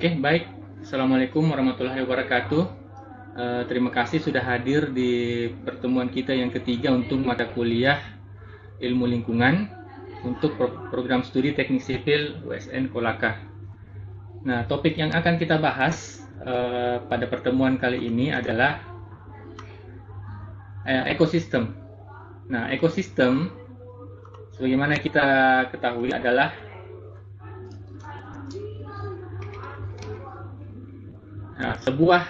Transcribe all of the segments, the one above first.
Oke, baik. Assalamualaikum warahmatullahi wabarakatuh. Terima kasih sudah hadir di pertemuan kita yang ketiga untuk mata kuliah Ilmu Lingkungan untuk program studi Teknik Sipil USN Kolaka. Nah, topik yang akan kita bahas pada pertemuan kali ini adalah ekosistem. Nah, ekosistem sebagaimana kita ketahui adalah sebuah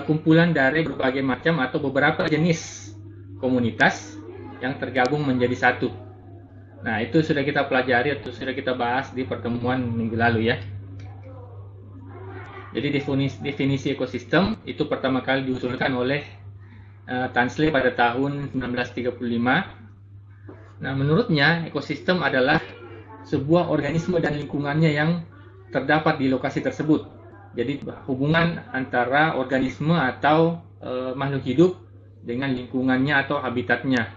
kumpulan dari berbagai macam atau beberapa jenis komunitas yang tergabung menjadi satu. Nah, itu sudah kita pelajari atau sudah kita bahas di pertemuan minggu lalu ya. Jadi definisi ekosistem itu pertama kali diusulkan oleh Tansley pada tahun 1935. Nah, menurutnya ekosistem adalah sebuah organisme dan lingkungannya yang terdapat di lokasi tersebut. Jadi hubungan antara organisme atau makhluk hidup dengan lingkungannya atau habitatnya.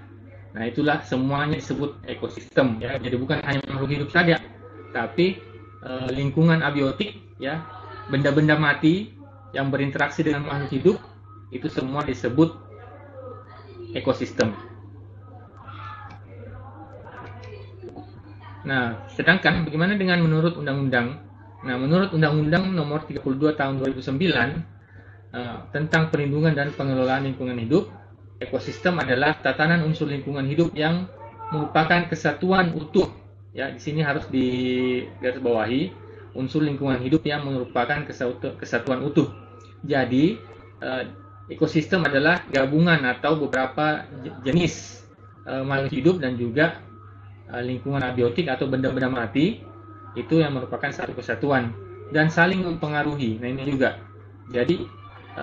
Nah, itulah semuanya disebut ekosistem ya. Jadi bukan hanya makhluk hidup saja, tapi lingkungan abiotik ya, benda-benda mati yang berinteraksi dengan makhluk hidup itu semua disebut ekosistem. Nah, sedangkan bagaimana dengan menurut undang-undang? Nah, menurut Undang-Undang Nomor 32 Tahun 2009 tentang perlindungan dan pengelolaan lingkungan hidup, ekosistem adalah tatanan unsur lingkungan hidup yang merupakan kesatuan utuh. Ya, di sini harus digarisbawahi unsur lingkungan hidup yang merupakan kesatuan utuh. Jadi, ekosistem adalah gabungan atau beberapa jenis makhluk hidup dan juga lingkungan abiotik atau benda-benda mati itu yang merupakan satu kesatuan dan saling mempengaruhi. Nah, ini juga. Jadi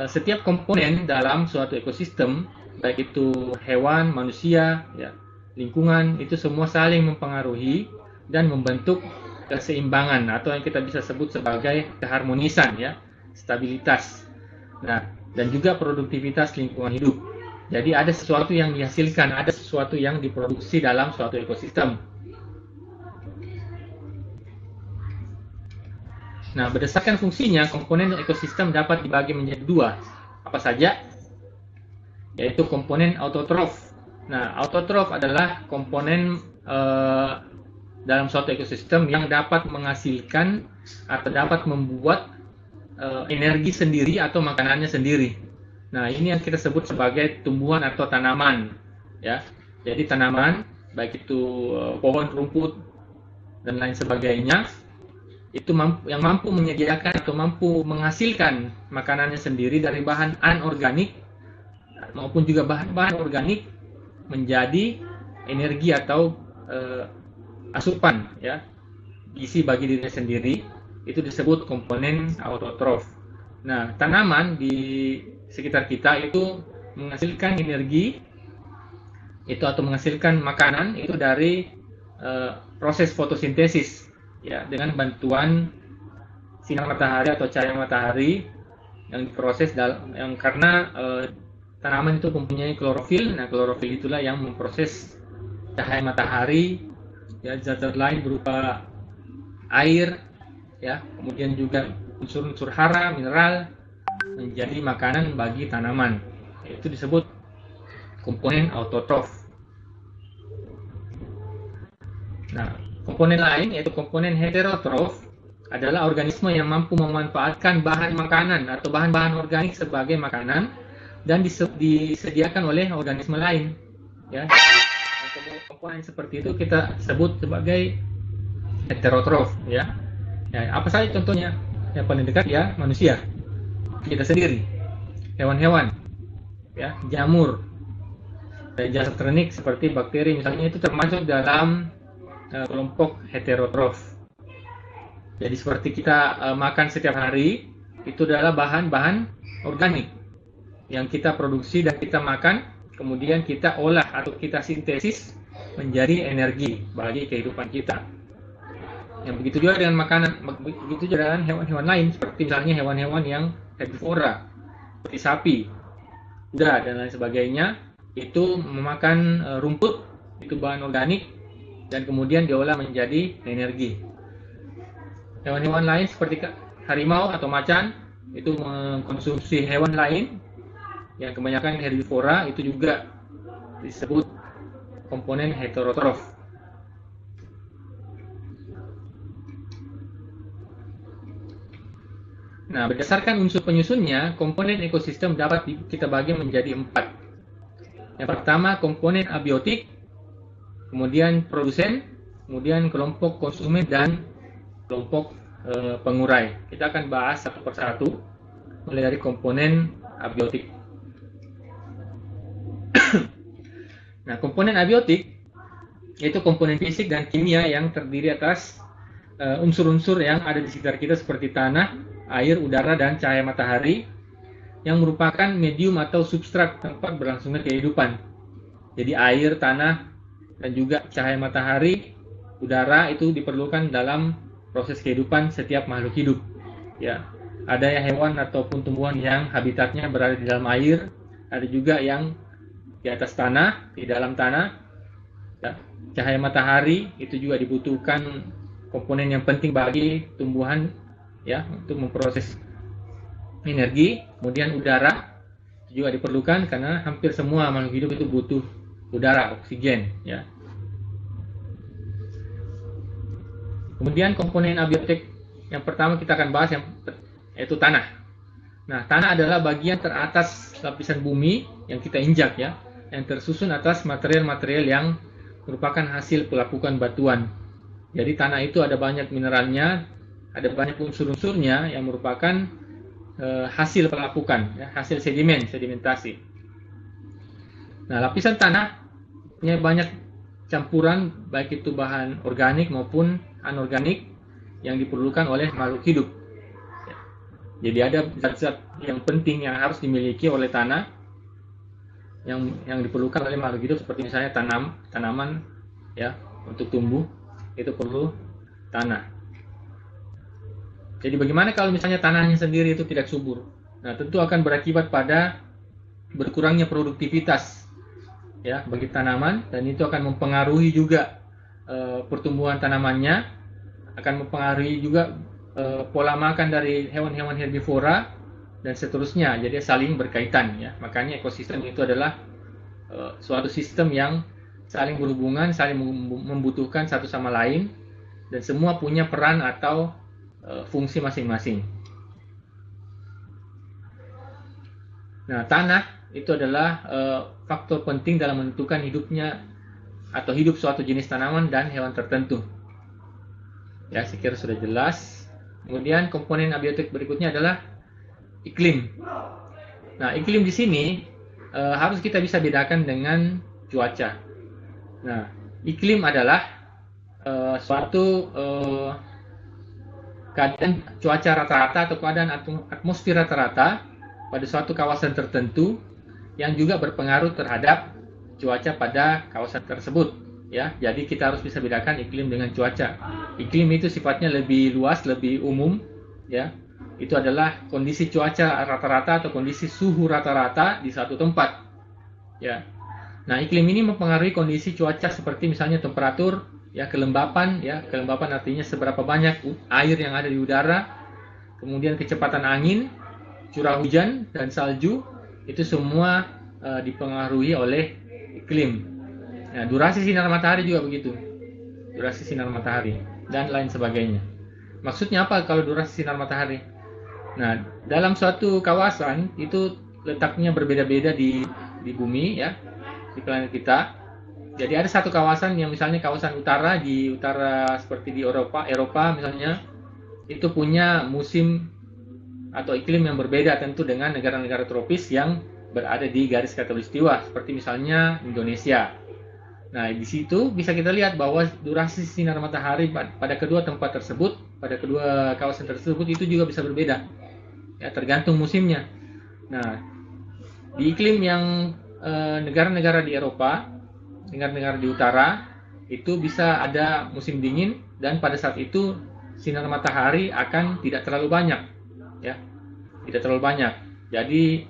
setiap komponen dalam suatu ekosistem, baik itu hewan, manusia, ya, lingkungan, itu semua saling mempengaruhi dan membentuk keseimbangan atau yang kita bisa sebut sebagai keharmonisan, ya, stabilitas. Nah, dan juga produktivitas lingkungan hidup. Jadi ada sesuatu yang dihasilkan, ada sesuatu yang diproduksi dalam suatu ekosistem. Nah, berdasarkan fungsinya, komponen ekosistem dapat dibagi menjadi dua. Apa saja? Yaitu komponen autotrof. Nah, autotrof adalah komponen dalam suatu ekosistem yang dapat menghasilkan atau dapat membuat energi sendiri atau makanannya sendiri. Nah, ini yang kita sebut sebagai tumbuhan atau tanaman. Ya, jadi tanaman, baik itu pohon, rumput, dan lain sebagainya, itu yang mampu menyediakan atau mampu menghasilkan makanannya sendiri dari bahan anorganik maupun juga bahan-bahan organik menjadi energi atau asupan, ya, gizi bagi dirinya sendiri, itu disebut komponen autotrof. Nah, tanaman di sekitar kita itu menghasilkan energi itu atau menghasilkan makanan itu dari proses fotosintesis, ya, dengan bantuan sinar matahari atau cahaya matahari yang diproses yang karena tanaman itu mempunyai klorofil. Nah, klorofil itulah yang memproses cahaya matahari, ya, zat-zat lain berupa air, ya, kemudian juga unsur-unsur hara, mineral menjadi makanan bagi tanaman. Itu disebut komponen autotrof. Nah, komponen lain yaitu komponen heterotrof adalah organisme yang mampu memanfaatkan bahan makanan atau bahan-bahan organik sebagai makanan dan disediakan oleh organisme lain. Ya, komponen seperti itu kita sebut sebagai heterotrof. Ya, apa saja contohnya? Yang paling dekat ya manusia, kita sendiri, hewan-hewan, ya, jamur, jasad ternik seperti bakteri misalnya, itu termasuk dalam kelompok heterotrof. Jadi seperti kita makan setiap hari, itu adalah bahan-bahan organik yang kita produksi dan kita makan, kemudian kita olah atau kita sintesis menjadi energi bagi kehidupan kita. Yang begitu juga dengan makanan, begitu juga dengan hewan-hewan lain, seperti misalnya hewan-hewan yang herbivora, seperti sapi, kuda, dan lain sebagainya, itu memakan rumput, itu bahan organik, dan kemudian diolah menjadi energi. Hewan-hewan lain seperti harimau atau macan itu mengkonsumsi hewan lain yang kebanyakan herbivora, itu juga disebut komponen heterotrof. Nah, berdasarkan unsur penyusunnya, komponen ekosistem dapat kita bagi menjadi 4. Yang pertama, komponen abiotik, kemudian produsen, kemudian kelompok konsumen, dan kelompok pengurai. Kita akan bahas satu persatu, mulai dari komponen abiotik. Nah, komponen abiotik yaitu komponen fisik dan kimia yang terdiri atas unsur-unsur yang ada di sekitar kita seperti tanah, air, udara, dan cahaya matahari yang merupakan medium atau substrat tempat berlangsungnya kehidupan. Jadi air, tanah, dan juga cahaya matahari, udara itu diperlukan dalam proses kehidupan setiap makhluk hidup. Ya, ada yang hewan ataupun tumbuhan yang habitatnya berada di dalam air, ada juga yang di atas tanah, di dalam tanah. Ya, cahaya matahari itu juga dibutuhkan, komponen yang penting bagi tumbuhan ya untuk memproses energi. Kemudian udara itu juga diperlukan karena hampir semua makhluk hidup itu butuh udara, oksigen ya. Kemudian komponen abiotik yang pertama kita akan bahas yaitu tanah. Nah, tanah adalah bagian teratas lapisan bumi yang kita injak ya, yang tersusun atas material-material yang merupakan hasil pelapukan batuan. Jadi tanah itu ada banyak mineralnya, ada banyak unsur-unsurnya yang merupakan hasil pelapukan, ya, hasil sedimentasi. Nah, lapisan tanah punya banyak campuran, baik itu bahan organik maupun anorganik yang diperlukan oleh makhluk hidup. Jadi ada zat-zat yang penting yang harus dimiliki oleh tanah yang diperlukan oleh makhluk hidup, seperti misalnya tanaman ya, untuk tumbuh itu perlu tanah. Jadi bagaimana kalau misalnya tanahnya sendiri itu tidak subur? Nah, tentu akan berakibat pada berkurangnya produktivitas ya bagi tanaman, dan itu akan mempengaruhi juga pertumbuhan tanamannya, akan mempengaruhi juga pola makan dari hewan-hewan herbivora dan seterusnya. Jadi saling berkaitan ya. Makanya ekosistem itu adalah suatu sistem yang saling berhubungan, saling membutuhkan satu sama lain, dan semua punya peran atau fungsi masing-masing. Nah, tanah itu adalah faktor penting dalam menentukan hidupnya atau hidup suatu jenis tanaman dan hewan tertentu. Ya, saya kira sudah jelas. Kemudian komponen abiotik berikutnya adalah iklim. Nah, iklim di sini harus kita bisa bedakan dengan cuaca. Nah, iklim adalah suatu keadaan cuaca rata-rata atau keadaan atmosfer rata-rata pada suatu kawasan tertentu yang juga berpengaruh terhadap cuaca pada kawasan tersebut ya. Jadi kita harus bisa bedakan iklim dengan cuaca. Iklim itu sifatnya lebih luas, lebih umum ya. Itu adalah kondisi cuaca rata-rata atau kondisi suhu rata-rata di satu tempat ya. Nah, iklim ini mempengaruhi kondisi cuaca seperti misalnya temperatur ya, kelembapan ya. Kelembapan artinya seberapa banyak air yang ada di udara, kemudian kecepatan angin, curah hujan, dan salju. Itu semua dipengaruhi oleh iklim. Nah, durasi sinar matahari juga begitu, durasi sinar matahari dan lain sebagainya. Maksudnya apa kalau durasi sinar matahari? Nah, dalam suatu kawasan itu letaknya berbeda-beda di bumi ya, di planet kita. Jadi ada satu kawasan yang misalnya kawasan utara, di utara seperti di Eropa misalnya, itu punya musim atau iklim yang berbeda tentu dengan negara-negara tropis yang berada di garis khatulistiwa seperti misalnya Indonesia. Nah, di situ bisa kita lihat bahwa durasi sinar matahari pada kedua tempat tersebut, pada kedua kawasan tersebut itu juga bisa berbeda ya, tergantung musimnya. Nah, di iklim yang negara-negara di Eropa, negara-negara di utara, itu bisa ada musim dingin, dan pada saat itu sinar matahari akan tidak terlalu banyak ya, tidak terlalu banyak. Jadi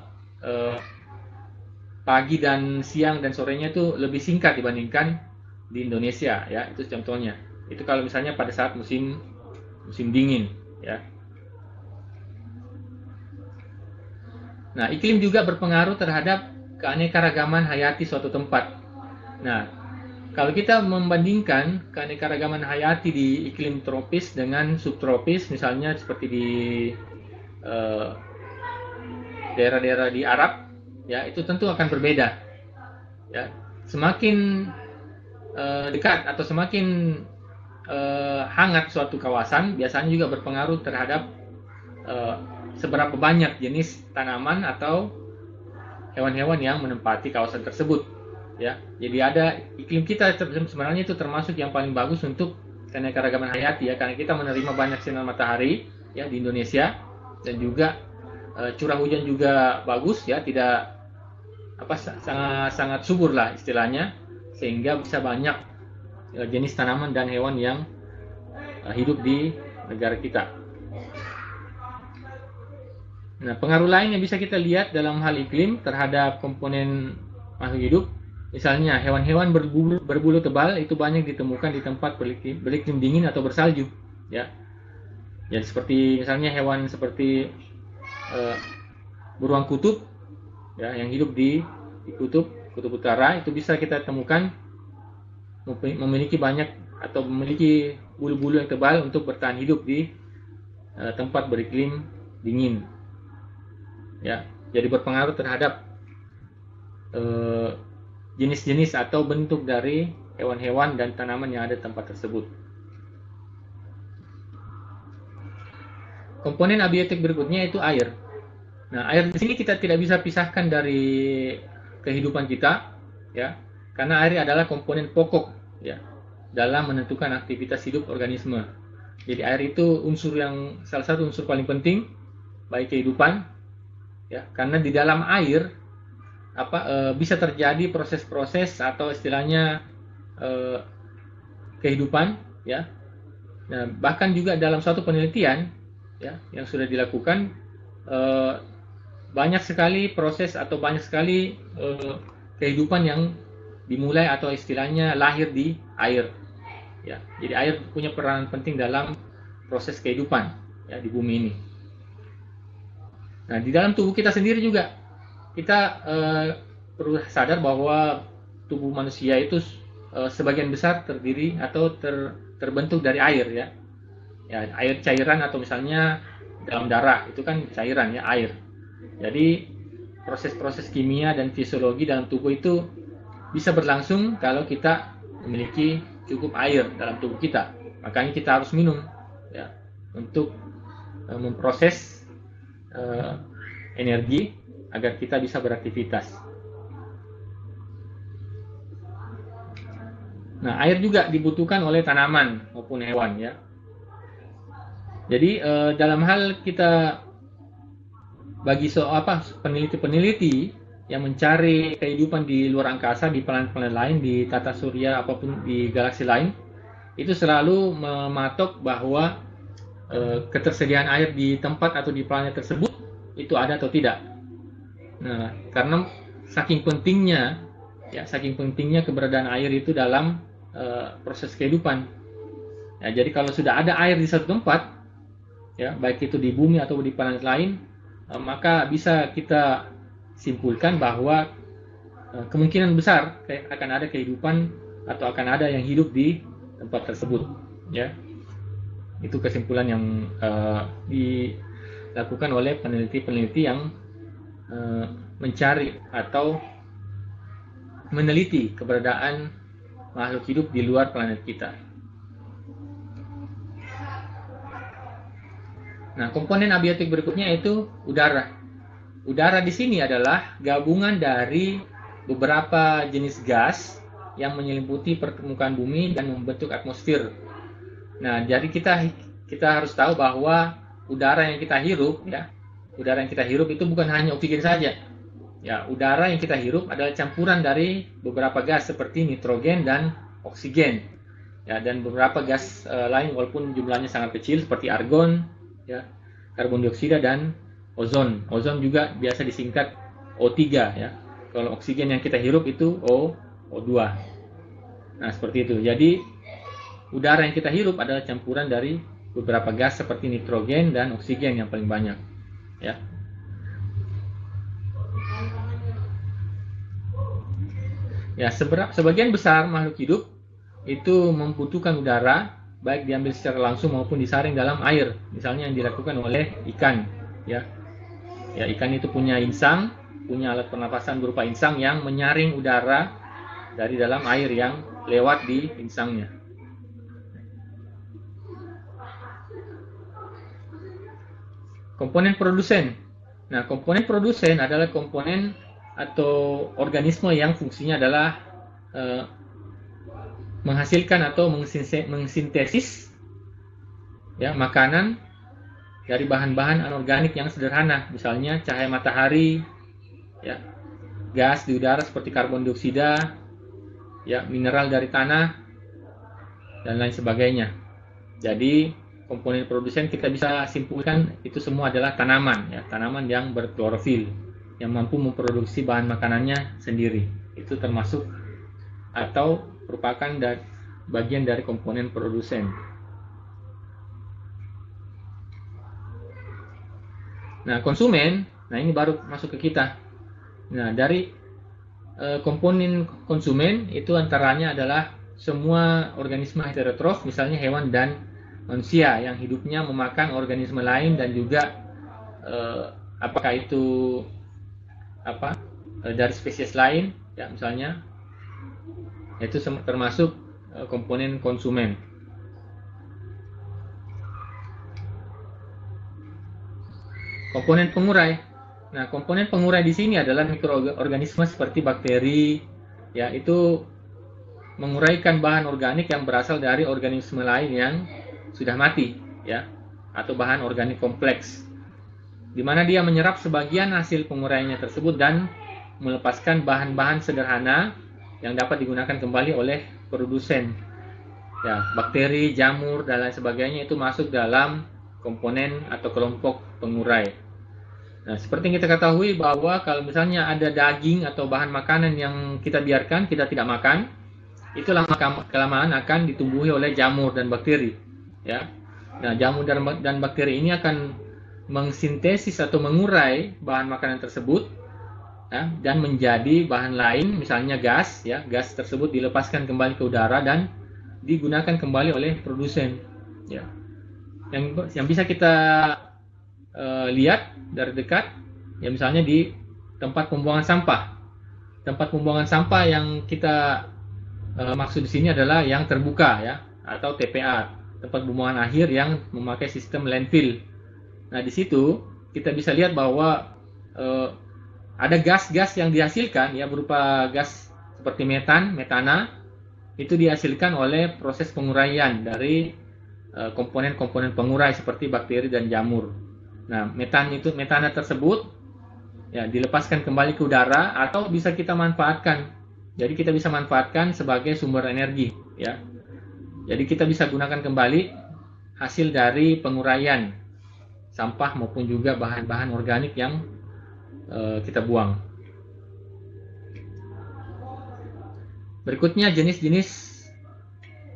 pagi dan siang dan sorenya itu lebih singkat dibandingkan di Indonesia ya. Itu contohnya. Itu kalau misalnya pada saat musim dingin ya. Nah, iklim juga berpengaruh terhadap keanekaragaman hayati suatu tempat. Nah, kalau kita membandingkan keanekaragaman hayati di iklim tropis dengan subtropis, misalnya seperti di daerah-daerah di Arab, ya itu tentu akan berbeda. Ya, semakin dekat atau semakin hangat suatu kawasan, biasanya juga berpengaruh terhadap seberapa banyak jenis tanaman atau hewan-hewan yang menempati kawasan tersebut. Ya, jadi ada iklim kita sebenarnya itu termasuk yang paling bagus untuk keanekaragaman hayati ya, karena kita menerima banyak sinar matahari ya di Indonesia, dan juga curah hujan juga bagus ya, tidak sangat subur lah istilahnya, sehingga bisa banyak jenis tanaman dan hewan yang hidup di negara kita. Nah, pengaruh lain yang bisa kita lihat dalam hal iklim terhadap komponen makhluk hidup, misalnya hewan-hewan berbulu tebal itu banyak ditemukan di tempat beriklim dingin atau bersalju, ya. Ya, seperti misalnya hewan seperti beruang kutub, ya, yang hidup di kutub utara, itu bisa kita temukan memiliki banyak atau memiliki bulu-bulu yang tebal untuk bertahan hidup di tempat beriklim dingin. Ya, jadi berpengaruh terhadap jenis-jenis atau bentuk dari hewan-hewan dan tanaman yang ada di tempat tersebut. Komponen abiotik berikutnya itu air. Nah, air di sini kita tidak bisa pisahkan dari kehidupan kita, ya, karena air adalah komponen pokok, ya, dalam menentukan aktivitas hidup organisme. Jadi air itu salah satu unsur paling penting bagi kehidupan. Ya, karena di dalam air bisa terjadi proses-proses atau istilahnya kehidupan, ya. Nah, bahkan juga dalam suatu penelitian ya yang sudah dilakukan, banyak sekali proses atau banyak sekali kehidupan yang dimulai atau istilahnya lahir di air. Ya, jadi air punya peran penting dalam proses kehidupan ya di bumi ini. Nah, di dalam tubuh kita sendiri juga kita perlu sadar bahwa tubuh manusia itu sebagian besar terdiri atau terbentuk dari air, ya. Ya, air cairan atau misalnya dalam darah itu kan cairan ya, air. Jadi proses-proses kimia dan fisiologi dalam tubuh itu bisa berlangsung kalau kita memiliki cukup air dalam tubuh kita. Makanya kita harus minum ya untuk memproses energi agar kita bisa beraktivitas. Nah, air juga dibutuhkan oleh tanaman maupun hewan ya. Jadi dalam hal kita bagi peneliti-peneliti yang mencari kehidupan di luar angkasa, di planet-planet lain, di tata surya apapun di galaksi lain, itu selalu mematok bahwa ketersediaan air di tempat atau di planet tersebut itu ada atau tidak. Nah, karena saking pentingnya keberadaan air itu dalam proses kehidupan. Ya, jadi kalau sudah ada air di satu tempat, ya baik itu di bumi atau di planet lain, maka bisa kita simpulkan bahwa kemungkinan besar akan ada kehidupan atau akan ada yang hidup di tempat tersebut. Ya, itu kesimpulan yang dilakukan oleh peneliti-peneliti yang mencari atau meneliti keberadaan makhluk hidup di luar planet kita. Nah, komponen abiotik berikutnya itu udara. Udara di sini adalah gabungan dari beberapa jenis gas yang menyelimuti permukaan bumi dan membentuk atmosfer. Nah, jadi kita harus tahu bahwa udara yang kita hirup itu bukan hanya oksigen saja. Ya, udara yang kita hirup adalah campuran dari beberapa gas seperti nitrogen dan oksigen. Ya, dan beberapa gas lain walaupun jumlahnya sangat kecil seperti argon, ya, karbon dioksida dan ozon. Ozon juga biasa disingkat O3 ya. Kalau oksigen yang kita hirup itu O2. Nah, seperti itu. Jadi udara yang kita hirup adalah campuran dari beberapa gas seperti nitrogen dan oksigen yang paling banyak, ya. Ya, sebagian besar makhluk hidup itu membutuhkan udara, baik diambil secara langsung maupun disaring dalam air. Misalnya yang dilakukan oleh ikan, ya. Ya, ikan itu punya insang, punya alat pernapasan berupa insang yang menyaring udara dari dalam air yang lewat di insangnya. Komponen produsen. Nah, komponen produsen adalah komponen atau organisme yang fungsinya adalah menghasilkan atau mengsintesis ya makanan dari bahan-bahan anorganik yang sederhana, misalnya cahaya matahari, ya, gas di udara seperti karbon dioksida, ya, mineral dari tanah dan lain sebagainya. Jadi komponen produsen kita bisa simpulkan itu semua adalah tanaman, ya, tanaman yang berklorofil yang mampu memproduksi bahan makanannya sendiri. Itu termasuk atau merupakan bagian dari komponen produsen. Nah, konsumen, nah ini baru masuk ke kita. Nah, dari komponen konsumen itu antaranya adalah semua organisme heterotrof, misalnya hewan dan manusia yang hidupnya memakan organisme lain dan juga apakah itu dari spesies lain, ya, misalnya itu termasuk komponen konsumen. Komponen pengurai. Nah, komponen pengurai di sini adalah mikroorganisme seperti bakteri, ya, itu menguraikan bahan organik yang berasal dari organisme lain yang sudah mati, ya, atau bahan organik kompleks, di mana dia menyerap sebagian hasil penguraiannya tersebut dan melepaskan bahan-bahan sederhana yang dapat digunakan kembali oleh produsen. Ya, bakteri, jamur, dan lain sebagainya itu masuk dalam komponen atau kelompok pengurai. Nah, seperti yang kita ketahui bahwa kalau misalnya ada daging atau bahan makanan yang kita biarkan, kita tidak makan, itu lama-kelamaan akan ditumbuhi oleh jamur dan bakteri. Ya, nah, jamur dan bakteri ini akan mengsintesis atau mengurai bahan makanan tersebut, ya, dan menjadi bahan lain, misalnya gas. Ya, gas tersebut dilepaskan kembali ke udara dan digunakan kembali oleh produsen. Ya, yang bisa kita lihat dari dekat, ya, misalnya di tempat pembuangan sampah. Tempat pembuangan sampah yang kita maksud di sini adalah yang terbuka, ya, atau TPA, tempat pembuangan akhir yang memakai sistem landfill. Nah, di situ kita bisa lihat bahwa ada gas-gas yang dihasilkan, ya, berupa gas seperti metana, itu dihasilkan oleh proses penguraian dari komponen-komponen pengurai seperti bakteri dan jamur. Nah, metana tersebut, ya, dilepaskan kembali ke udara atau bisa kita manfaatkan. Jadi kita bisa manfaatkan sebagai sumber energi, ya. Jadi kita bisa gunakan kembali hasil dari penguraian sampah maupun juga bahan-bahan organik yang kita buang. Berikutnya jenis-jenis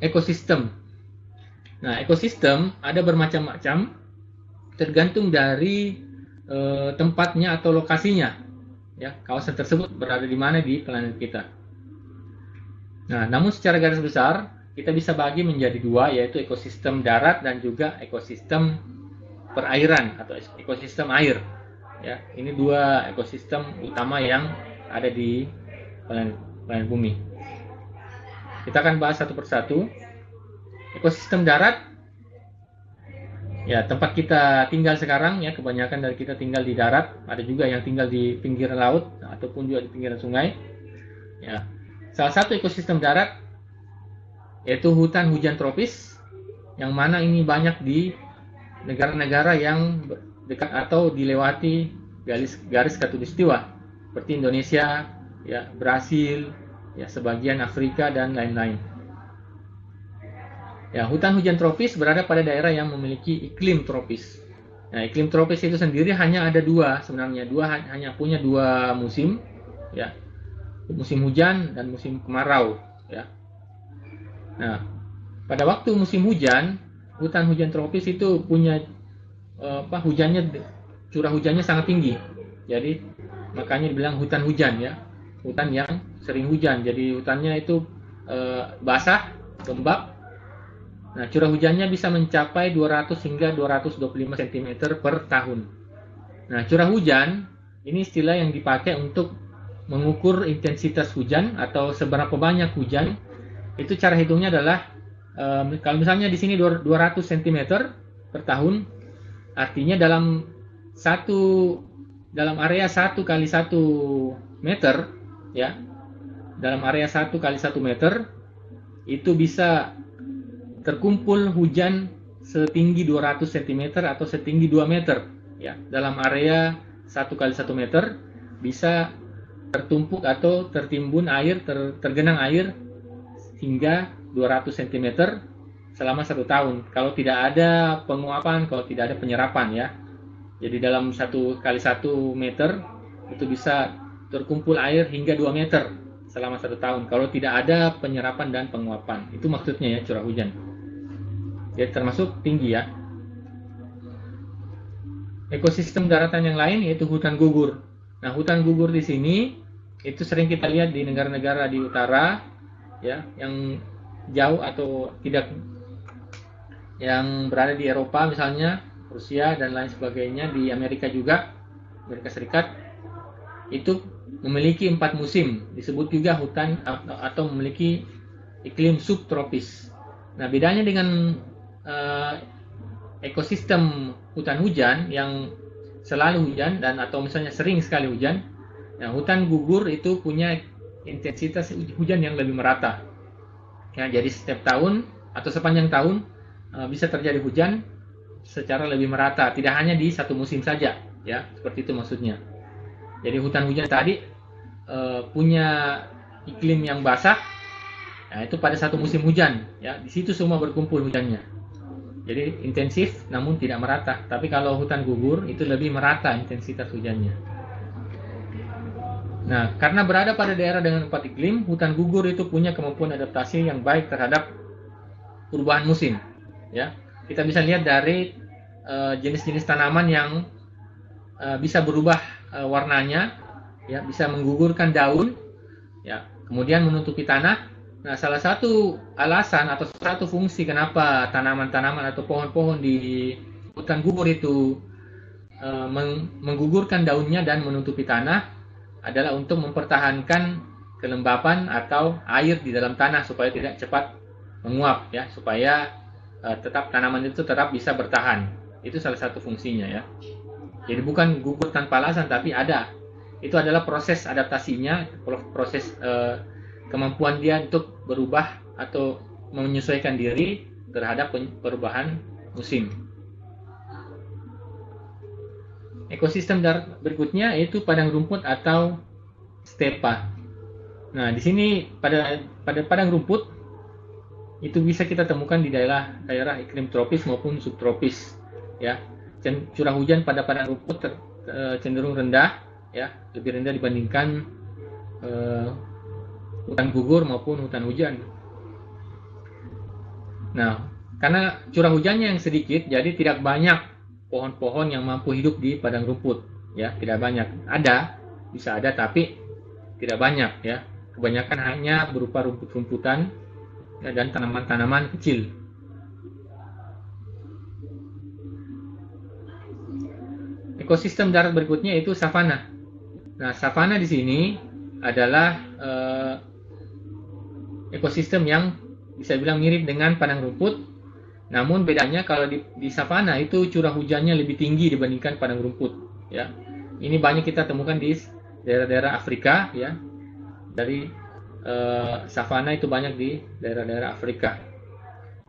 ekosistem. Nah, ekosistem ada bermacam-macam tergantung dari tempatnya atau lokasinya, ya, kawasan tersebut berada di mana di planet kita. Nah, namun secara garis besar kita bisa bagi menjadi dua, yaitu ekosistem darat dan juga ekosistem perairan atau ekosistem air. Ya, ini dua ekosistem utama yang ada di planet bumi. Kita akan bahas satu persatu. Ekosistem darat, ya, tempat kita tinggal sekarang, ya, kebanyakan dari kita tinggal di darat. Ada juga yang tinggal di pinggir laut ataupun juga di pinggiran sungai. Ya, salah satu ekosistem darat yaitu hutan hujan tropis, yang mana ini banyak di negara-negara yang dekat atau dilewati garis khatulistiwa seperti Indonesia, ya, Brasil, ya, sebagian Afrika dan lain-lain. Ya, hutan hujan tropis berada pada daerah yang memiliki iklim tropis. Nah, iklim tropis itu sendiri hanya ada dua sebenarnya, hanya punya dua musim, ya, musim hujan dan musim kemarau, ya. Nah, pada waktu musim hujan, hutan hujan tropis itu punya curah hujannya sangat tinggi. Jadi makanya dibilang hutan hujan, ya, hutan yang sering hujan, jadi hutannya itu basah, lembab. Nah, curah hujannya bisa mencapai 200 hingga 225 cm per tahun. Nah, curah hujan ini istilah yang dipakai untuk mengukur intensitas hujan atau seberapa banyak hujan. Itu cara hitungnya adalah kalau misalnya di sini 200 cm per tahun, artinya dalam area 1 kali 1 meter, ya, dalam area 1 kali 1 meter itu bisa terkumpul hujan setinggi 200 cm atau setinggi 2 meter, ya. Dalam area 1 kali 1 meter bisa tertumpuk atau tertimbun air, tergenang air hingga 200 cm selama 1 tahun. Kalau tidak ada penguapan, kalau tidak ada penyerapan, ya. Jadi dalam 1 kali 1 meter itu bisa terkumpul air hingga 2 meter selama 1 tahun. Kalau tidak ada penyerapan dan penguapan. Itu maksudnya, ya, curah hujan. Jadi termasuk tinggi, ya. Ekosistem daratan yang lain yaitu hutan gugur. Nah, hutan gugur di sini itu sering kita lihat di negara-negara di utara, ya, yang jauh atau tidak, yang berada di Eropa misalnya, Rusia dan lain sebagainya, di Amerika juga, Amerika Serikat, itu memiliki 4 musim, disebut juga hutan atau memiliki iklim subtropis. Nah, bedanya dengan ekosistem hutan hujan yang selalu hujan dan atau misalnya sering sekali hujan, nah, hutan gugur itu punya intensitas hujan yang lebih merata. Ya, jadi setiap tahun atau sepanjang tahun bisa terjadi hujan secara lebih merata, tidak hanya di satu musim saja, ya, seperti itu maksudnya. Jadi hutan hujan tadi punya iklim yang basah, nah, itu pada satu musim hujan, ya, di situ semua berkumpul hujannya. Jadi intensif namun tidak merata. Tapi kalau hutan gugur itu lebih merata intensitas hujannya. Nah, karena berada pada daerah dengan 4 iklim, hutan gugur itu punya kemampuan adaptasi yang baik terhadap perubahan musim. Ya, kita bisa lihat dari jenis-jenis tanaman yang bisa berubah warnanya, ya, bisa menggugurkan daun, ya, kemudian menutupi tanah. Nah, salah satu alasan atau satu fungsi kenapa tanaman-tanaman atau pohon-pohon di hutan gugur itu menggugurkan daunnya dan menutupi tanah adalah untuk mempertahankan kelembapan atau air di dalam tanah supaya tidak cepat menguap, ya, supaya tetap tanaman itu tetap bisa bertahan. Itu salah satu fungsinya, ya. Jadi bukan gugur tanpa alasan, tapi ada. Itu adalah proses adaptasinya, proses kemampuan dia untuk berubah atau menyesuaikan diri terhadap perubahan musim. Ekosistem darat berikutnya yaitu padang rumput atau stepa. Nah, di sini pada padang rumput itu bisa kita temukan di daerah iklim tropis maupun subtropis, ya. Curah hujan pada padang rumput cenderung rendah, ya, lebih rendah dibandingkan hutan gugur maupun hutan hujan. Nah, karena curah hujannya yang sedikit, jadi tidak banyak pohon-pohon yang mampu hidup di padang rumput, ya, tidak banyak. Ada, bisa ada, tapi tidak banyak, ya. Kebanyakan hanya berupa rumput-rumputan, ya, dan tanaman-tanaman kecil. Ekosistem darat berikutnya yaitu savana. Nah, savana di sini adalah ekosistem yang bisa bilang mirip dengan padang rumput, namun bedanya kalau di savana itu curah hujannya lebih tinggi dibandingkan padang rumput, ya. Ini banyak kita temukan di daerah-daerah Afrika, ya. Dari savana itu banyak di daerah-daerah Afrika.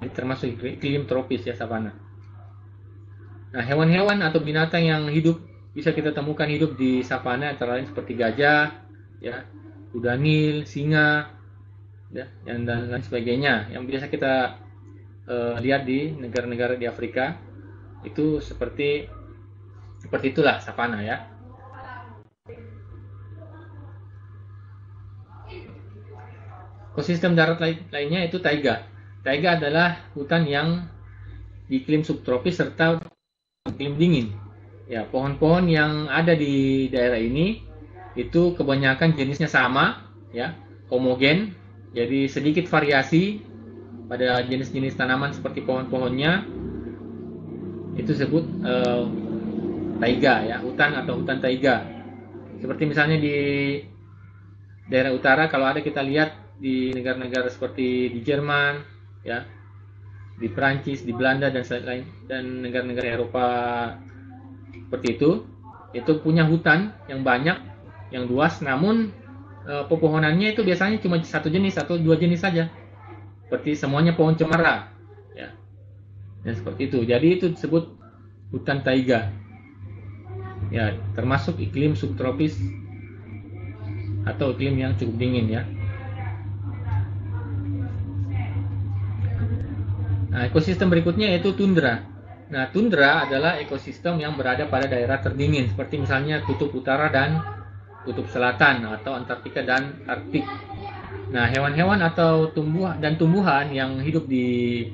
Ini termasuk iklim tropis, ya, savana. Nah, hewan-hewan atau binatang yang hidup bisa kita temukan hidup di savana antara lain seperti gajah, ya, kuda Nil, singa, ya, dan lain sebagainya yang biasa kita lihat di negara-negara di Afrika. Itu seperti itulah savana, ya. Ekosistem darat lainnya itu taiga. Taiga adalah hutan yang di iklim subtropis serta iklim dingin. Ya, pohon-pohon yang ada di daerah ini itu kebanyakan jenisnya sama, ya. homogen, jadi sedikit variasi pada jenis-jenis tanaman seperti pohon-pohonnya, itu disebut taiga ya, hutan atau hutan taiga. Seperti misalnya di daerah utara, kalau ada kita lihat di negara-negara seperti di Jerman ya, di Prancis, di Belanda dan lain, dan negara-negara Eropa seperti itu punya hutan yang banyak, yang luas, namun pepohonannya itu biasanya cuma satu jenis atau dua jenis saja, seperti semuanya pohon cemara ya, dan seperti itu. Jadi itu disebut hutan taiga ya, termasuk iklim subtropis atau iklim yang cukup dingin ya. Nah, ekosistem berikutnya yaitu tundra. Nah, tundra adalah ekosistem yang berada pada daerah terdingin, seperti misalnya kutub utara dan kutub selatan atau Antartika dan Arktik. Nah, hewan-hewan atau tumbuhan yang hidup di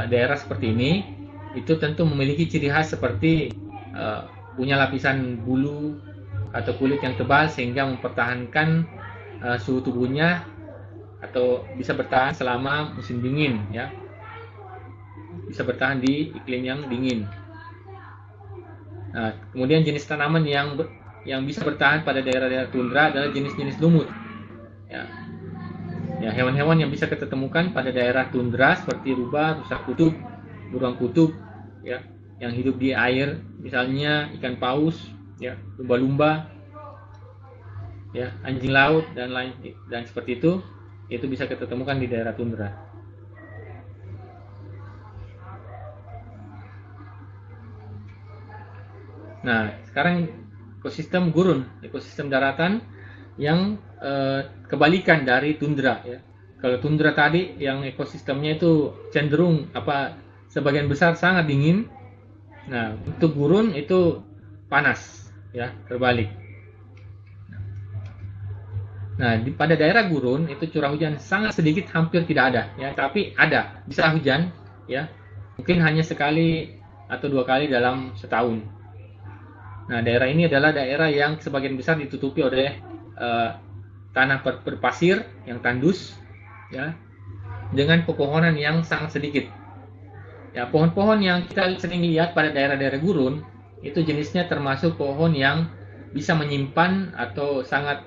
daerah seperti ini itu tentu memiliki ciri khas seperti punya lapisan bulu atau kulit yang tebal sehingga mempertahankan suhu tubuhnya atau bisa bertahan selama musim dingin ya. Bisa bertahan di iklim yang dingin. Nah, kemudian jenis tanaman yang bisa bertahan pada daerah-daerah tundra adalah jenis-jenis lumut. Ya, hewan-hewan yang bisa kita temukan pada daerah tundra seperti rubah, rusa kutub, burung kutub, ya, yang hidup di air, misalnya ikan paus, ya, lumba-lumba, ya, anjing laut dan lain dan seperti itu bisa kita temukan di daerah tundra. Nah, sekarang ekosistem gurun, ekosistem daratan yang kebalikan dari tundra ya. Kalau tundra tadi yang ekosistemnya itu cenderung sebagian besar sangat dingin. Nah, untuk gurun itu panas ya, terbalik. Nah, pada daerah gurun itu curah hujan sangat sedikit, hampir tidak ada ya, tapi ada, bisa hujan ya. Mungkin hanya sekali atau dua kali dalam setahun. Nah, daerah ini adalah daerah yang sebagian besar ditutupi oleh tanah berpasir yang tandus, ya, dengan pepohonan yang sangat sedikit. Ya, pohon-pohon yang kita sering lihat pada daerah-daerah gurun itu jenisnya termasuk pohon yang bisa menyimpan atau sangat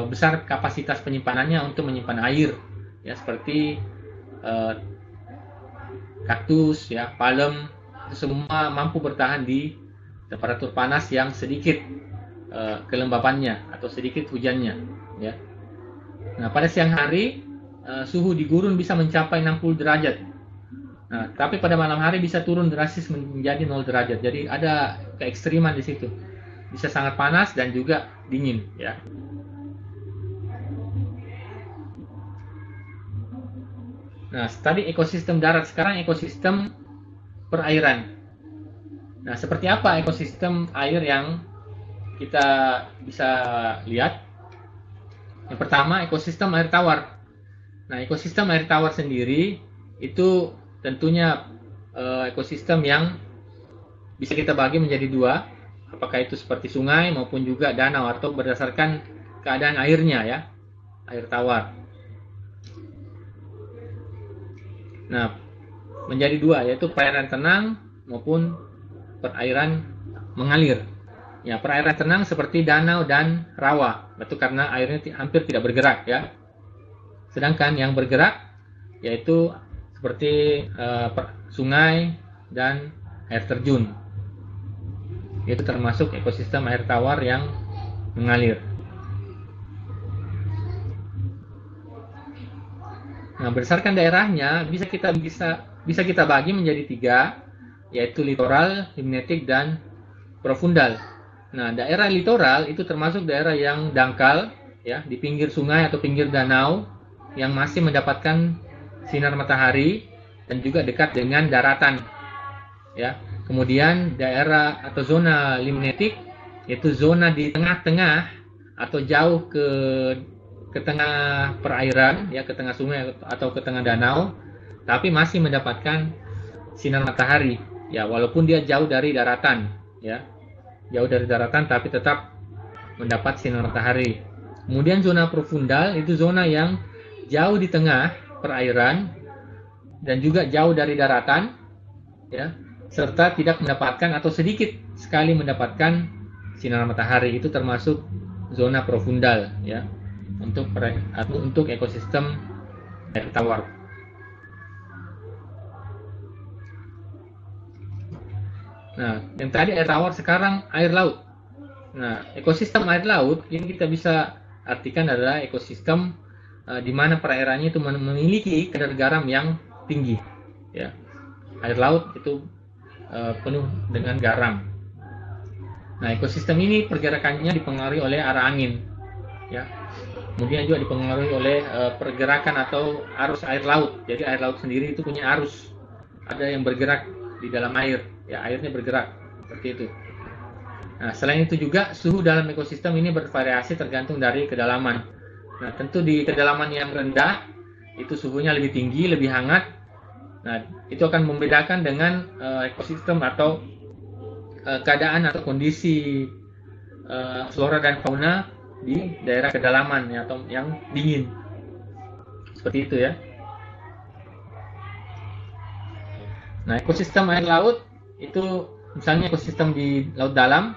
besar kapasitas penyimpanannya untuk menyimpan air, ya, seperti kaktus, ya, palem, itu semua mampu bertahan di temperatur panas yang sedikit kelembapannya atau sedikit hujannya ya. Nah, pada siang hari suhu di gurun bisa mencapai 60 derajat. Nah, tapi pada malam hari bisa turun drastis menjadi 0 derajat. Jadi ada keekstriman di situ. Bisa sangat panas dan juga dingin ya. Nah, tadi ekosistem darat, sekarang ekosistem perairan. Nah, seperti apa ekosistem air yang kita bisa lihat? Yang pertama, ekosistem air tawar. Nah, ekosistem air tawar sendiri itu tentunya ekosistem yang bisa kita bagi menjadi dua, apakah itu seperti sungai maupun juga danau atau berdasarkan keadaan airnya ya, air tawar. Nah, menjadi dua, yaitu perairan tenang maupun perairan mengalir. Ya, perairan tenang seperti danau dan rawa, itu karena airnya hampir tidak bergerak ya. Sedangkan yang bergerak yaitu seperti sungai dan air terjun. Itu termasuk ekosistem air tawar yang mengalir. Nah, berdasarkan daerahnya bisa kita bagi menjadi tiga, yaitu litoral, limnetik, dan profundal. Nah, daerah litoral itu termasuk daerah yang dangkal, ya, di pinggir sungai atau pinggir danau, yang masih mendapatkan sinar matahari dan juga dekat dengan daratan, ya. Kemudian daerah atau zona limnetik, yaitu zona di tengah-tengah atau jauh ke tengah perairan, ya, ke tengah sungai atau ke tengah danau, tapi masih mendapatkan sinar matahari. Ya, walaupun dia jauh dari daratan, ya, jauh dari daratan, tapi tetap mendapat sinar matahari. Kemudian zona profundal itu zona yang jauh di tengah perairan dan juga jauh dari daratan, ya, serta tidak mendapatkan atau sedikit sekali mendapatkan sinar matahari. Itu termasuk zona profundal, ya, untuk ekosistem air tawar. Nah, yang tadi air tawar, sekarang air laut. Nah, ekosistem air laut ini kita bisa artikan adalah ekosistem di mana perairannya itu memiliki kadar garam yang tinggi, ya. Air laut itu penuh dengan garam. Nah, ekosistem ini pergerakannya dipengaruhi oleh arah angin, ya. Kemudian juga dipengaruhi oleh pergerakan atau arus air laut. Jadi air laut sendiri itu punya arus, ada yang bergerak di dalam air, ya, airnya bergerak seperti itu. Nah, selain itu juga suhu dalam ekosistem ini bervariasi tergantung dari kedalaman. Nah, tentu di kedalaman yang rendah itu suhunya lebih tinggi, lebih hangat. Nah, itu akan membedakan dengan ekosistem atau keadaan atau kondisi flora dan fauna di daerah kedalaman, ya, atau yang dingin. Seperti itu, ya. Nah, ekosistem air laut itu misalnya ekosistem di laut dalam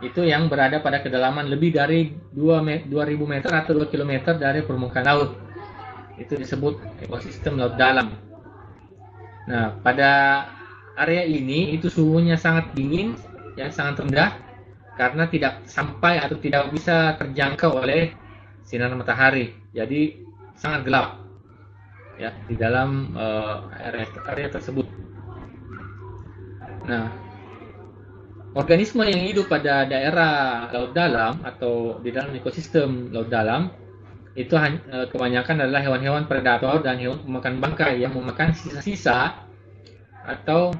itu yang berada pada kedalaman lebih dari 2000 meter atau 2 km dari permukaan laut. Itu disebut ekosistem laut dalam. Nah, pada area ini itu suhunya sangat dingin, ya, sangat rendah, karena tidak sampai atau tidak bisa terjangkau oleh sinar matahari. Jadi sangat gelap, ya, di dalam area tersebut. Nah, organisme yang hidup pada daerah laut dalam atau di dalam ekosistem laut dalam itu kebanyakan adalah hewan-hewan predator dan hewan pemakan bangkai yang memakan sisa-sisa atau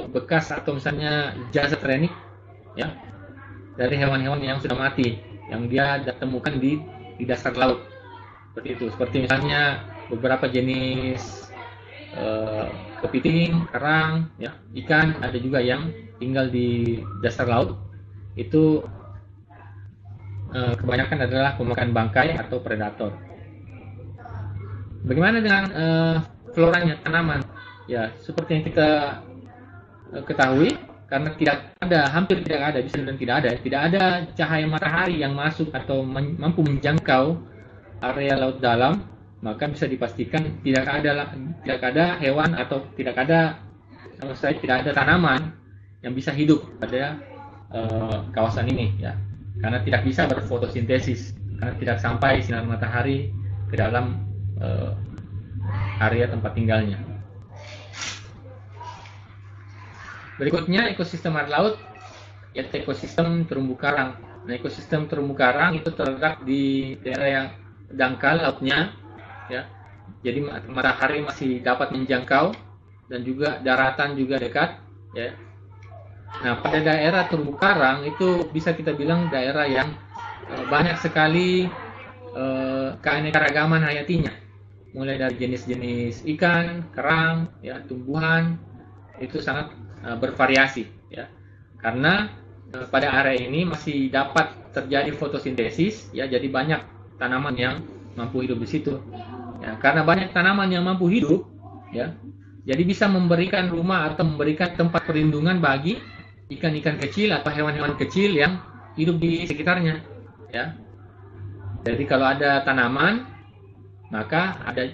bekas atau misalnya jasad renik, ya, dari hewan-hewan yang sudah mati yang dia temukan di dasar laut. Seperti itu. Seperti misalnya beberapa jenis kepiting, kerang, ya, ikan, ada juga yang tinggal di dasar laut. Itu kebanyakan adalah pemakan bangkai atau predator. Bagaimana dengan floranya, tanaman? Ya, seperti yang kita ketahui, karena hampir tidak ada, bisa dibilang tidak ada cahaya matahari yang masuk atau mampu menjangkau area laut dalam, maka bisa dipastikan tidak ada hewan atau tidak ada tanaman yang bisa hidup pada kawasan ini, ya, karena tidak bisa berfotosintesis, karena tidak sampai sinar matahari ke dalam area tempat tinggalnya. Berikutnya ekosistem air laut, yaitu ekosistem terumbu karang. Nah, ekosistem terumbu karang itu terletak di daerah yang dangkal lautnya, ya. Jadi matahari masih dapat menjangkau dan juga daratan juga dekat, ya. Nah, pada daerah terumbu karang itu bisa kita bilang daerah yang banyak sekali keanekaragaman hayatinya, mulai dari jenis-jenis ikan, kerang, ya, tumbuhan, itu sangat bervariasi, ya, karena pada area ini masih dapat terjadi fotosintesis, ya, jadi banyak tanaman yang mampu hidup di situ, ya, karena banyak tanaman yang mampu hidup, ya, jadi bisa memberikan rumah atau memberikan tempat perlindungan bagi ikan-ikan kecil atau hewan-hewan kecil yang hidup di sekitarnya, ya. Jadi kalau ada tanaman, maka ada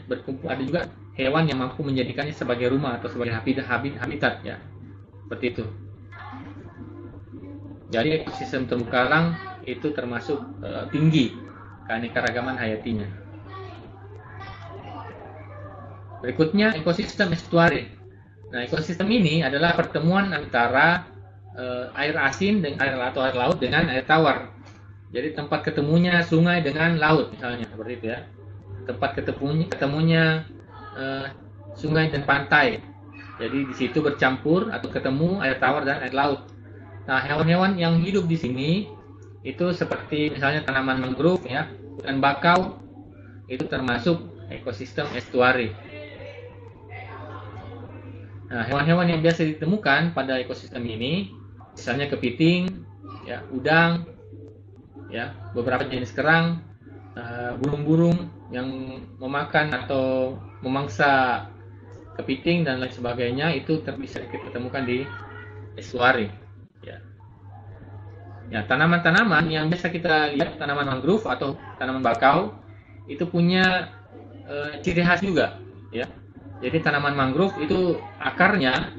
juga hewan yang mampu menjadikannya sebagai rumah atau sebagai habitat, ya, seperti itu. Jadi ekosistem terumbu karang itu termasuk tinggi keanekaragaman hayatinya. Berikutnya ekosistem estuari. Nah, ekosistem ini adalah pertemuan antara air asin dengan air laut dengan air tawar. Jadi tempat ketemunya sungai dengan laut, misalnya seperti itu, ya. Tempat ketemunya sungai dan pantai. Jadi di situ bercampur atau ketemu air tawar dan air laut. Nah, hewan-hewan yang hidup di sini itu seperti misalnya tanaman mangrove, ya, ikan bakau, itu termasuk ekosistem estuari. Nah, hewan-hewan yang biasa ditemukan pada ekosistem ini, misalnya kepiting, ya, udang, ya, beberapa jenis kerang, burung-burung yang memakan atau memangsa kepiting dan lain sebagainya, itu bisa kita temukan di estuari. Ya. Ya, tanaman-tanaman yang biasa kita lihat, tanaman mangrove atau tanaman bakau, itu punya ciri khas juga, ya. Jadi tanaman mangrove itu akarnya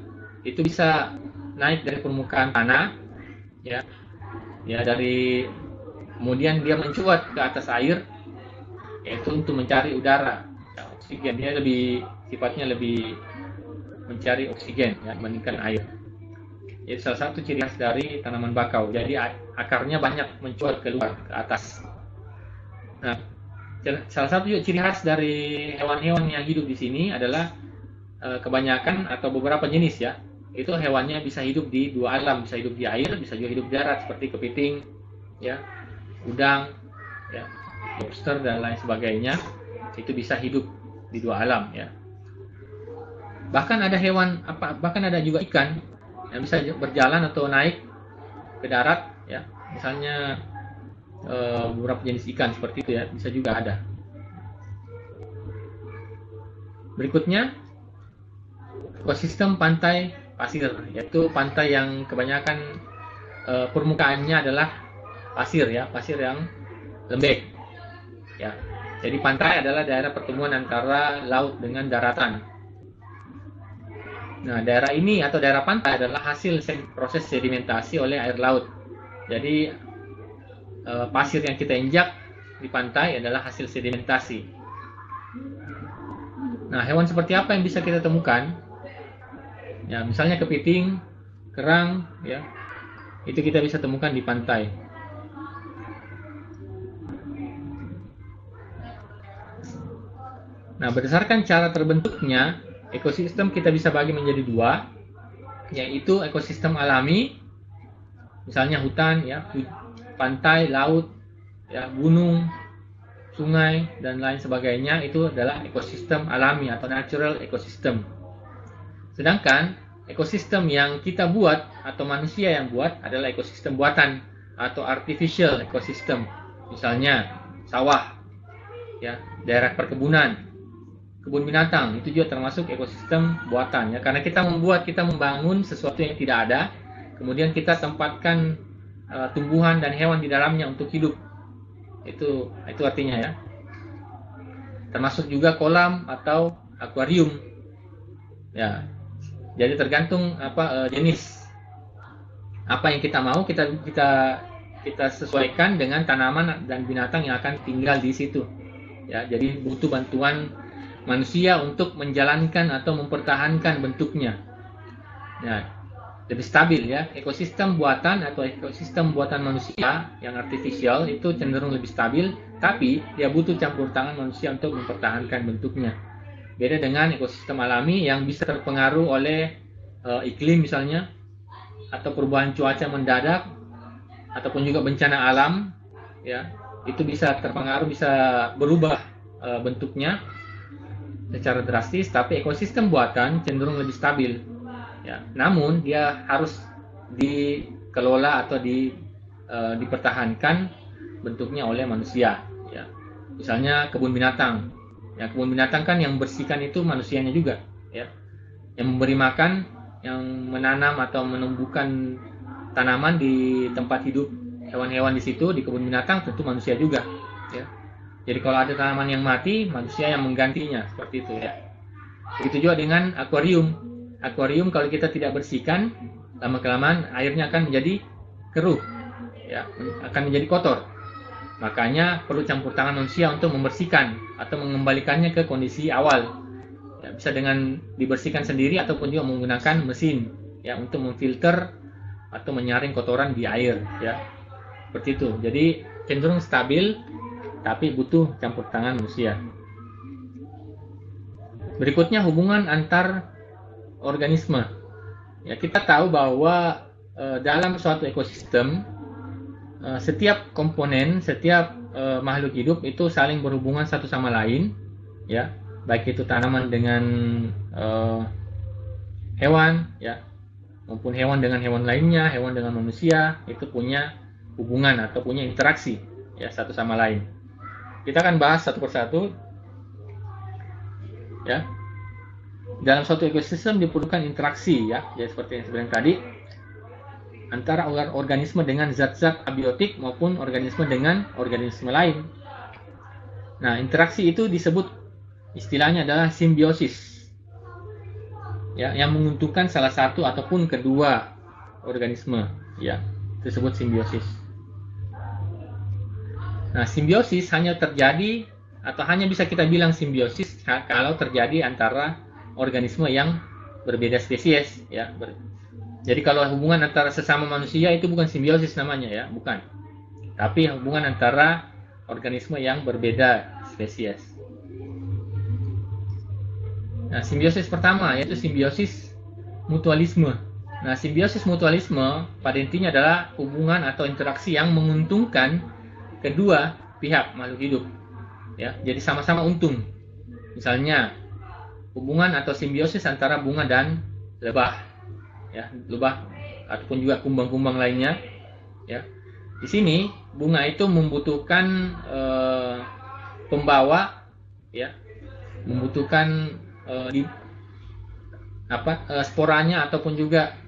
itu bisa naik dari permukaan tanah, ya, dari kemudian dia mencuat ke atas air, yaitu untuk mencari udara, ya, oksigen. Dia sifatnya lebih mencari oksigen, ya, dibandingkan air. Jadi salah satu ciri khas dari tanaman bakau. Jadi akarnya banyak mencuat keluar ke atas. Nah, salah satu juga ciri khas dari hewan-hewan yang hidup di sini adalah kebanyakan atau beberapa jenis, ya, itu hewannya bisa hidup di dua alam, bisa hidup di air, bisa juga hidup di darat seperti kepiting, ya, udang, ya, lobster dan lain sebagainya. Itu bisa hidup di dua alam, ya. Bahkan ada juga ikan yang bisa berjalan atau naik ke darat, ya, misalnya beberapa jenis ikan seperti itu, ya, bisa juga ada. Berikutnya, ekosistem pantai pasir, yaitu pantai yang kebanyakan permukaannya adalah pasir, ya, pasir yang lembek, ya. Jadi pantai adalah daerah pertemuan antara laut dengan daratan. Nah, daerah ini atau daerah pantai adalah hasil proses sedimentasi oleh air laut. Jadi pasir yang kita injak di pantai adalah hasil sedimentasi. Nah, hewan seperti apa yang bisa kita temukan? Ya, misalnya kepiting, kerang, ya, itu kita bisa temukan di pantai. Nah, berdasarkan cara terbentuknya ekosistem kita bisa bagi menjadi dua, yaitu ekosistem alami, misalnya hutan, ya, pantai, laut, ya, gunung, sungai dan lain sebagainya. Itu adalah ekosistem alami atau natural ecosystem. Sedangkan ekosistem yang kita buat atau manusia yang buat adalah ekosistem buatan atau artificial ecosystem. Misalnya sawah, ya, daerah perkebunan, kebun binatang, itu juga termasuk ekosistem buatan, ya, karena kita membangun sesuatu yang tidak ada, kemudian kita tempatkan tumbuhan dan hewan di dalamnya untuk hidup. Itu artinya, ya. Termasuk juga kolam atau akuarium, ya. Jadi tergantung jenis apa yang kita mau, kita sesuaikan dengan tanaman dan binatang yang akan tinggal di situ, ya. Jadi butuh bantuan manusia untuk menjalankan atau mempertahankan bentuknya. Nah, lebih stabil, ya. Ekosistem buatan atau ekosistem buatan manusia yang artificial itu cenderung lebih stabil, tapi dia butuh campur tangan manusia untuk mempertahankan bentuknya. Beda dengan ekosistem alami yang bisa terpengaruh oleh iklim misalnya, atau perubahan cuaca mendadak, ataupun juga bencana alam, ya. Itu bisa terpengaruh, bisa berubah bentuknya secara drastis. Tapi ekosistem buatan cenderung lebih stabil, ya. Namun dia harus dikelola atau dipertahankan bentuknya oleh manusia, ya. Misalnya kebun binatang, ya, kebun binatang kan yang bersihkan itu manusianya juga, ya. Yang memberi makan, yang menanam atau menumbuhkan tanaman di tempat hidup hewan-hewan di situ, di kebun binatang, tentu manusia juga, ya. Jadi kalau ada tanaman yang mati, manusia yang menggantinya, seperti itu, ya. Begitu juga dengan akuarium. Akuarium kalau kita tidak bersihkan, lama-kelamaan airnya akan menjadi keruh, ya, akan menjadi kotor. Makanya perlu campur tangan manusia untuk membersihkan atau mengembalikannya ke kondisi awal. Ya, bisa dengan dibersihkan sendiri ataupun juga menggunakan mesin, ya, untuk memfilter atau menyaring kotoran di air, ya. Seperti itu. Jadi cenderung stabil, tapi butuh campur tangan manusia. Berikutnya, hubungan antar organisme. Ya, kita tahu bahwa dalam suatu ekosistem setiap komponen, setiap makhluk hidup itu saling berhubungan satu sama lain, ya. Baik itu tanaman dengan hewan, ya, maupun hewan dengan hewan lainnya, hewan dengan manusia, itu punya hubungan atau punya interaksi, ya, satu sama lain. kita akan bahas satu persatu. Ya, dalam suatu ekosistem diperlukan interaksi, ya, jadi seperti yang sebenarnya tadi, antara organisme dengan zat-zat abiotik maupun organisme dengan organisme lain. Nah, interaksi itu disebut, istilahnya adalah simbiosis, ya, yang menguntungkan salah satu ataupun kedua organisme, ya, disebut simbiosis. Nah, simbiosis hanya terjadi atau hanya bisa kita bilang simbiosis kalau terjadi antara organisme yang berbeda spesies, ya. Jadi kalau hubungan antara sesama manusia itu bukan simbiosis namanya, ya, bukan. Tapi hubungan antara organisme yang berbeda spesies. Nah, simbiosis pertama yaitu simbiosis mutualisme. Nah, simbiosis mutualisme pada intinya adalah hubungan atau interaksi yang menguntungkan kedua pihak makhluk hidup, ya, jadi sama-sama untung. Misalnya hubungan atau simbiosis antara bunga dan lebah, ya, lebah ataupun juga kumbang-kumbang lainnya, ya. Di sini bunga itu membutuhkan pembawa, ya, membutuhkan sporanya ataupun juga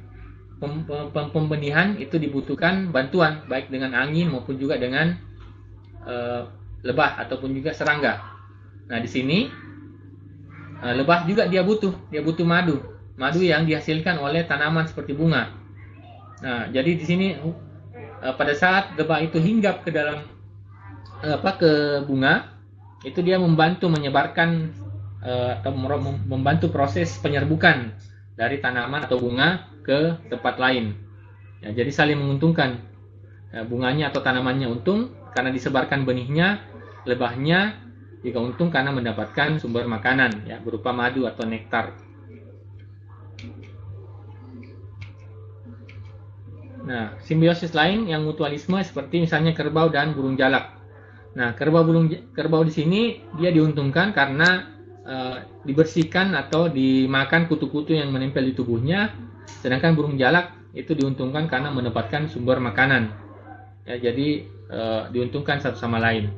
pembenihan itu dibutuhkan bantuan baik dengan angin maupun juga dengan lebah ataupun juga serangga. Nah, di sini lebah juga dia butuh madu yang dihasilkan oleh tanaman seperti bunga. Nah, jadi di sini pada saat lebah itu hinggap ke dalam ke bunga, itu dia membantu menyebarkan atau membantu proses penyerbukan dari tanaman atau bunga ke tempat lain. Ya, jadi saling menguntungkan. Ya, bunganya atau tanamannya untung karena disebarkan benihnya, lebahnya juga untung karena mendapatkan sumber makanan, ya, berupa madu atau nektar. Nah, simbiosis lain yang mutualisme seperti misalnya kerbau dan burung jalak. Nah, kerbau di sini dia diuntungkan karena dibersihkan atau dimakan kutu-kutu yang menempel di tubuhnya, sedangkan burung jalak itu diuntungkan karena mendapatkan sumber makanan. Ya, jadi diuntungkan satu sama lain.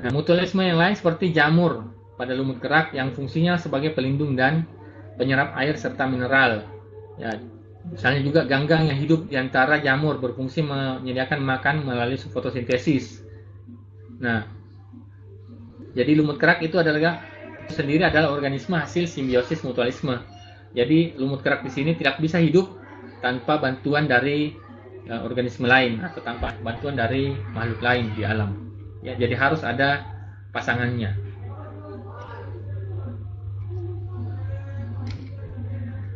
Nah, mutualisme yang lain seperti jamur pada lumut kerak yang fungsinya sebagai pelindung dan penyerap air serta mineral. Ya, misalnya juga ganggang yang hidup di antara jamur berfungsi menyediakan makan melalui fotosintesis. Nah, jadi lumut kerak itu sendiri adalah organisme hasil simbiosis mutualisme. Jadi lumut kerak di sini tidak bisa hidup tanpa bantuan dari organisme lain atau tanpa bantuan dari makhluk lain di alam. Ya, jadi harus ada pasangannya.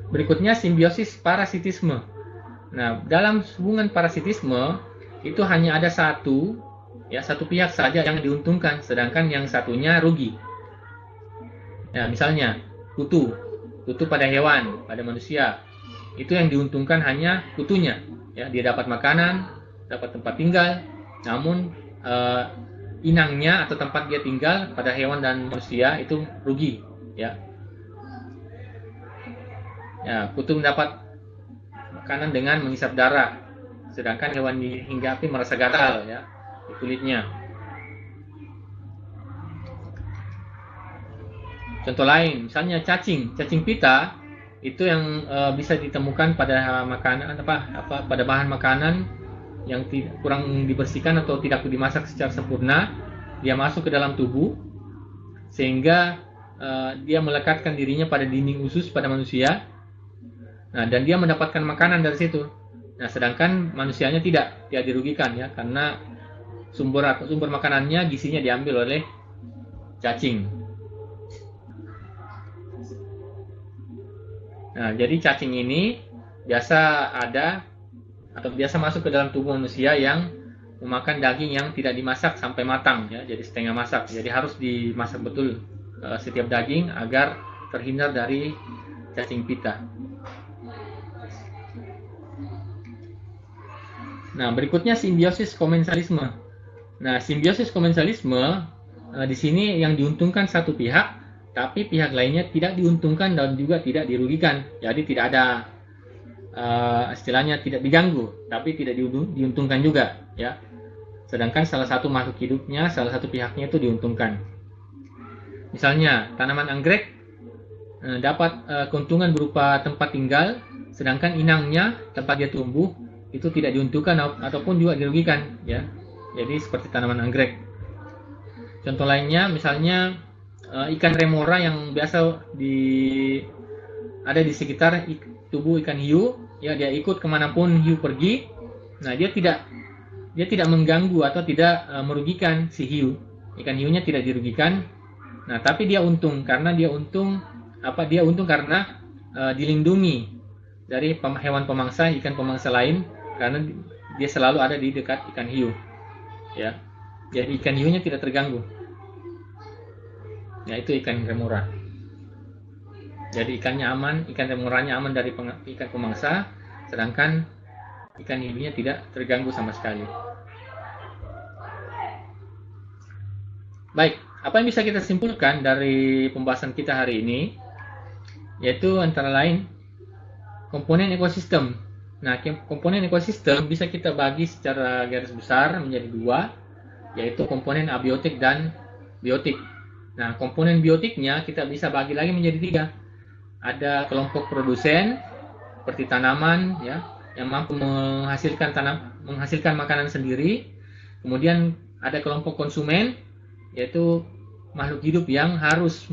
Berikutnya simbiosis parasitisme. Nah, dalam hubungan parasitisme itu hanya ada satu pihak saja yang diuntungkan, sedangkan yang satunya rugi. Ya, misalnya kutu pada hewan, pada manusia, itu yang diuntungkan hanya kutunya, ya, dia dapat makanan, dapat tempat tinggal, namun inangnya atau tempat dia tinggal pada hewan dan manusia itu rugi, ya. Ya, kutu mendapat makanan dengan menghisap darah, sedangkan hewan dihinggapi merasa gatal, ya, di kulitnya. Contoh lain, misalnya cacing pita itu yang bisa ditemukan pada makanan pada bahan makanan yang kurang dibersihkan atau tidak dimasak secara sempurna, dia masuk ke dalam tubuh sehingga dia melekatkan dirinya pada dinding usus pada manusia. Nah, dan dia mendapatkan makanan dari situ. Nah, sedangkan manusianya tidak, dia dirugikan, ya, karena sumber makanannya, gizinya diambil oleh cacing. Nah, jadi cacing ini biasa masuk ke dalam tubuh manusia yang memakan daging yang tidak dimasak sampai matang, ya, jadi setengah masak. Jadi harus dimasak betul setiap daging agar terhindar dari cacing pita. Nah, berikutnya simbiosis komensalisme. Nah, simbiosis komensalisme di sini yang diuntungkan satu pihak, tapi pihak lainnya tidak diuntungkan dan juga tidak dirugikan. Jadi tidak ada istilahnya tidak diganggu, tapi tidak diuntungkan juga, ya. Sedangkan salah satu makhluk hidupnya, salah satu pihaknya itu diuntungkan. Misalnya tanaman anggrek dapat keuntungan berupa tempat tinggal, sedangkan inangnya tempat dia tumbuh itu tidak diuntungkan ataupun juga dirugikan, ya. Jadi seperti tanaman anggrek. Contoh lainnya misalnya ikan remora yang biasa ada di sekitar tubuh ikan hiu, ya, dia ikut kemanapun hiu pergi. Nah, dia tidak mengganggu atau tidak merugikan si hiu. Ikan hiunya tidak dirugikan. Nah, tapi dia untung karena dia untung karena dilindungi dari hewan pemangsa, ikan pemangsa lain, karena dia selalu ada di dekat ikan hiu, ya. Jadi ikan hiunya tidak terganggu. Ya, itu ikan remora. Jadi ikan remoranya aman dari ikan pemangsa, sedangkan ikan hiunya tidak terganggu sama sekali. Baik, apa yang bisa kita simpulkan dari pembahasan kita hari ini? Yaitu antara lain komponen ekosistem. Nah, komponen ekosistem bisa kita bagi secara garis besar menjadi dua, yaitu komponen abiotik dan biotik. Nah, komponen biotiknya kita bisa bagi lagi menjadi tiga. Ada kelompok produsen seperti tanaman, ya, yang mampu menghasilkan makanan sendiri. Kemudian ada kelompok konsumen, yaitu makhluk hidup yang harus